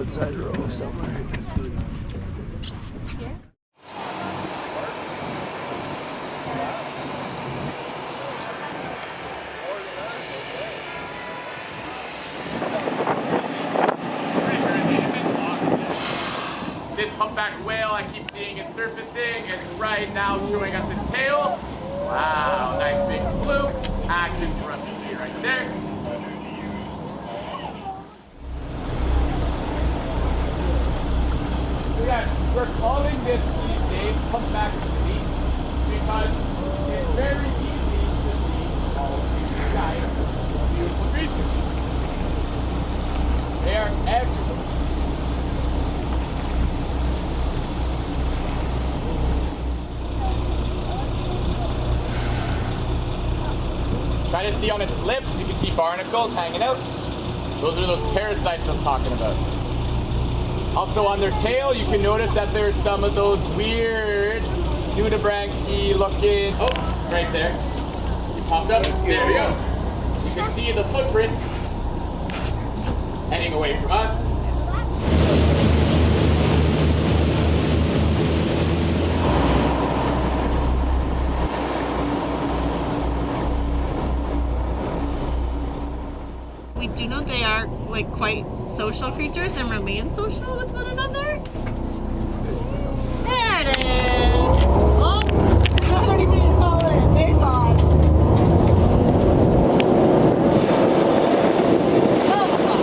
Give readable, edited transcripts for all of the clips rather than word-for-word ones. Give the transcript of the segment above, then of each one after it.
outside row somewhere. This humpback whale I keep seeing it surfacing. It's right now showing us its tail. Wow, nice big fluke. Action for us to see right there. So yeah, we're calling this these days humpback city because it's very easy to see all of these giant beautiful creatures. They are everywhere. Try to see on its lips, you can see barnacles hanging out. Those are those parasites I was talking about. Also on their tail, you can notice that there's some of those weird nudibranchi looking, oh, right there. It popped up, there we go. You can see the footprint heading away from us. We do know they are like quite social creatures and remain social with one another. There it is! Oh, I don't even need to call it. They saw it. Oh my God,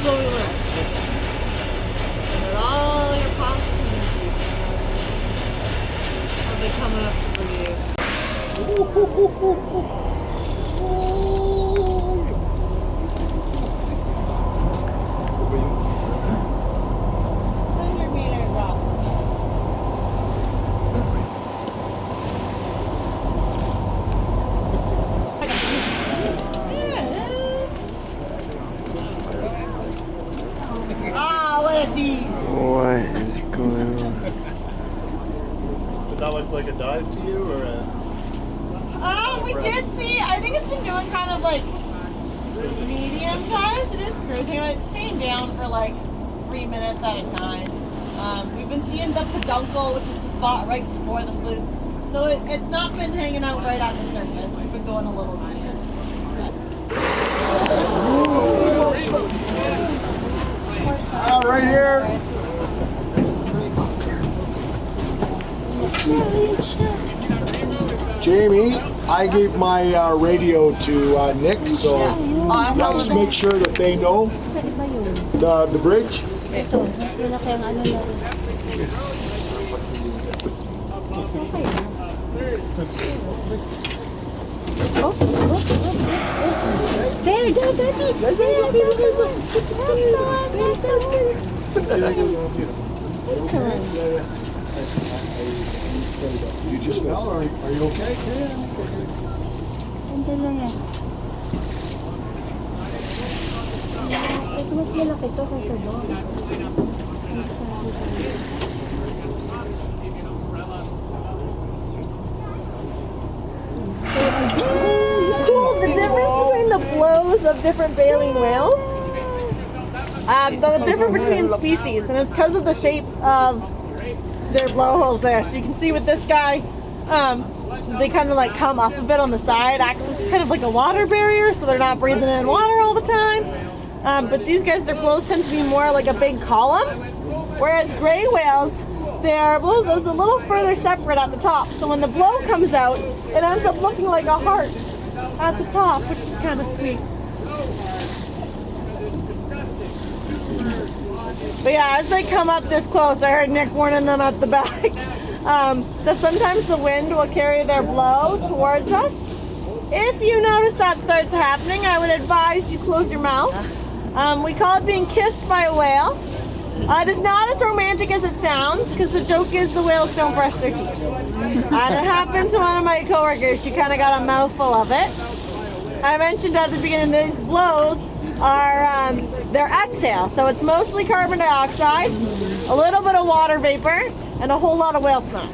what we learned. And all your possibilities have been coming up for you. Turn your meters off. Ah, what a tease! What is going on? Did that look like a dive to you, or a... We did see, I think it's been doing kind of like medium times. It is cruising, but it's staying down for like 3 minutes at a time. We've been seeing the peduncle, which is the spot right before the fluke. So it's not been hanging out right at the surface. It's been going a little bit. Right here. Jamie, I gave my radio to Nick, so yeah, just make sure that they know the bridge. There, Daddy! There, that's the one. You just fell, or are you okay? Andyan lang yan. Ito mas malaki to kaysa doon. Cool, the difference between the flows of different baleen whales. The difference between species, and it's because of the shapes of their blowholes there. So you can see with this guy, they kind of like come up a bit on the side, acts as kind of like a water barrier, so they're not breathing in water all the time. But these guys, their blows tend to be more like a big column, whereas gray whales, their blows is a little further separate at the top. So when the blow comes out, it ends up looking like a heart at the top, which is kind of sweet. But yeah, as they come up this close, I heard Nick warning them at the back that sometimes the wind will carry their blow towards us. If you notice that starts happening, I would advise you close your mouth. We call it being kissed by a whale. It is not as romantic as it sounds, because the joke is the whales don't brush their teeth. And it happened to one of my coworkers. She kind of got a mouthful of it. I mentioned at the beginning, these blows are their exhale. So it's mostly carbon dioxide, a little bit of water vapor, and a whole lot of whale snot.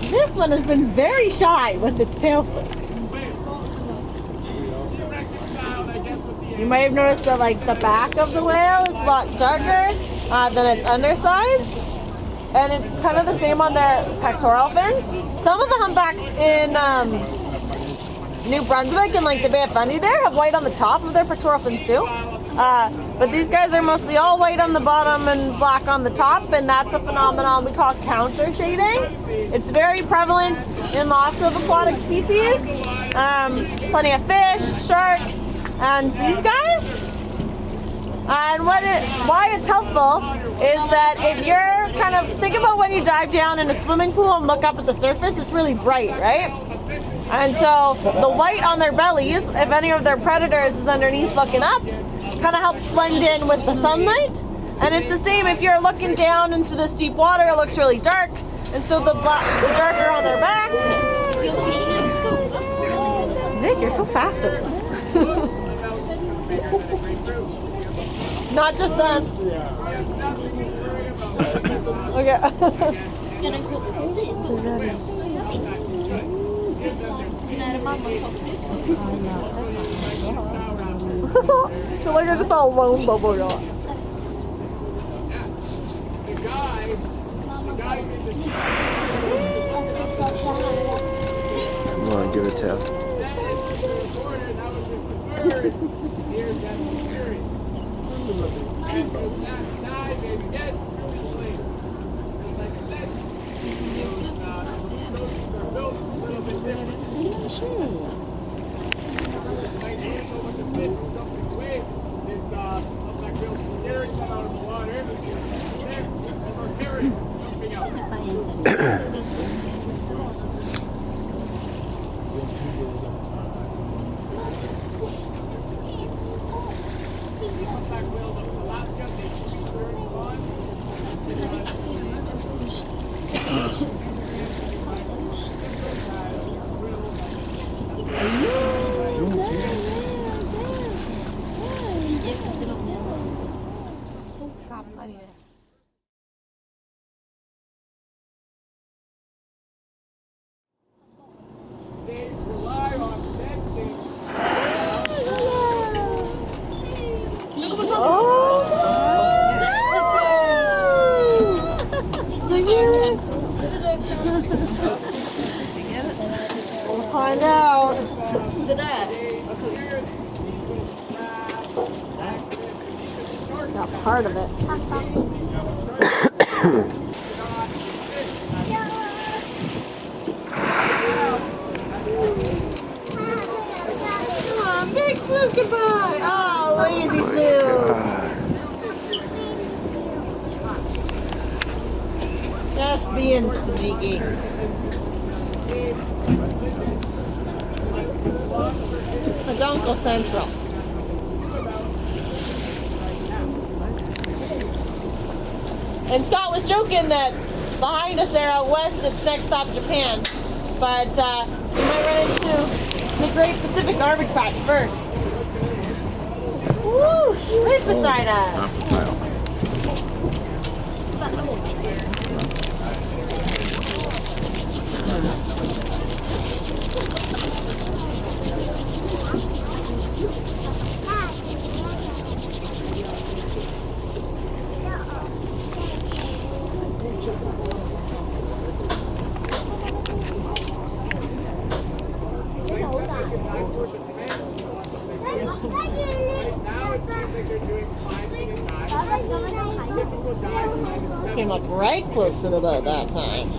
This one has been very shy with its tail flick. You might have noticed that like the back of the whale is a lot darker than its undersides. And it's kind of the same on their pectoral fins. Some of the humpbacks in New Brunswick and like the Bay of Fundy there have white on the top of their pectoral fins too. But these guys are mostly all white on the bottom and black on the top, and that's a phenomenon we call countershading. It's very prevalent in lots of aquatic species. Plenty of fish, sharks, and these guys. And why it's helpful is that if you're kind of, think about when you dive down in a swimming pool and look up at the surface, it's really bright, right? And so the white on their bellies, if any of their predators is underneath looking up, kind of helps blend in with the sunlight. And it's the same if you're looking down into this deep water, it looks really dark. And so the darker on their back. Nick, you're so fast at this. Not just then. Okay. I feel like I just saw a lone bubble yacht. Come on, give it a tail. We'll find out. Not part of it. Come on, big fluke goodbye. Oh, lazy fluke. Just being sneaky. Uncle Central. And Scott was joking that behind us there out west, it's next stop Japan. But we might run into the Great Pacific Garbage Patch first. Woo! Right beside us. Came up right close to the boat that time.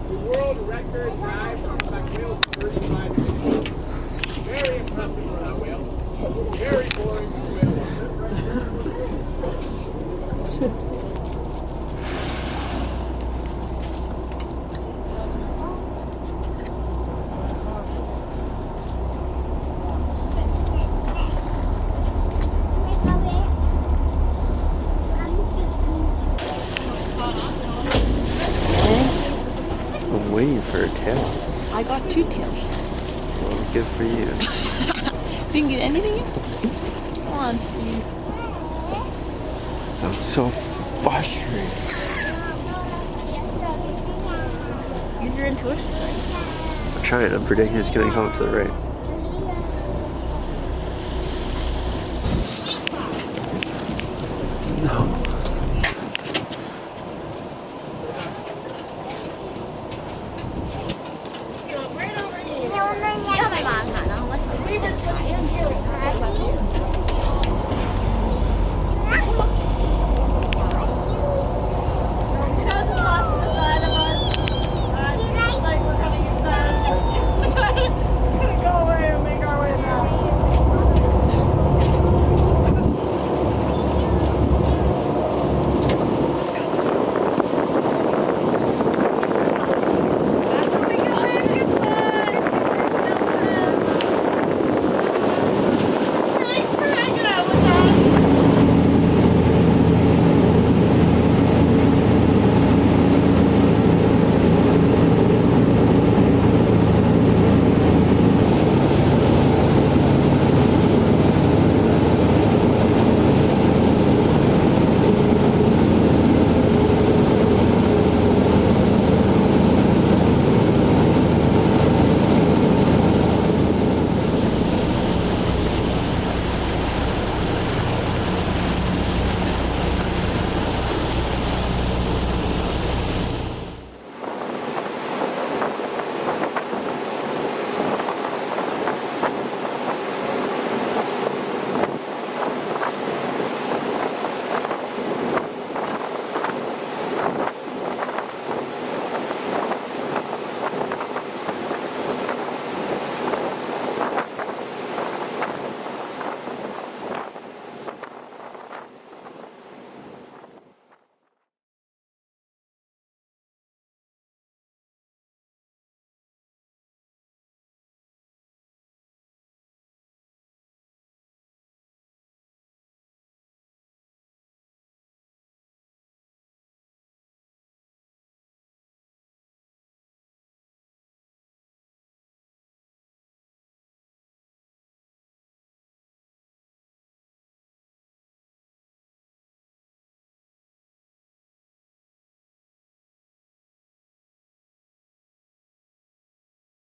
The world record dive for humpback whales is 35 minutes. Very impressive for that whale. Very boring for whale I'm waiting for a tail. I got 2 tails. Well, good for you. Didn't get anything? Come on, Steve. I'm so frustrated. Use your intuition. I'm trying. I'm predicting it's going to come to the right. No. Nhưng mà bạn nó không có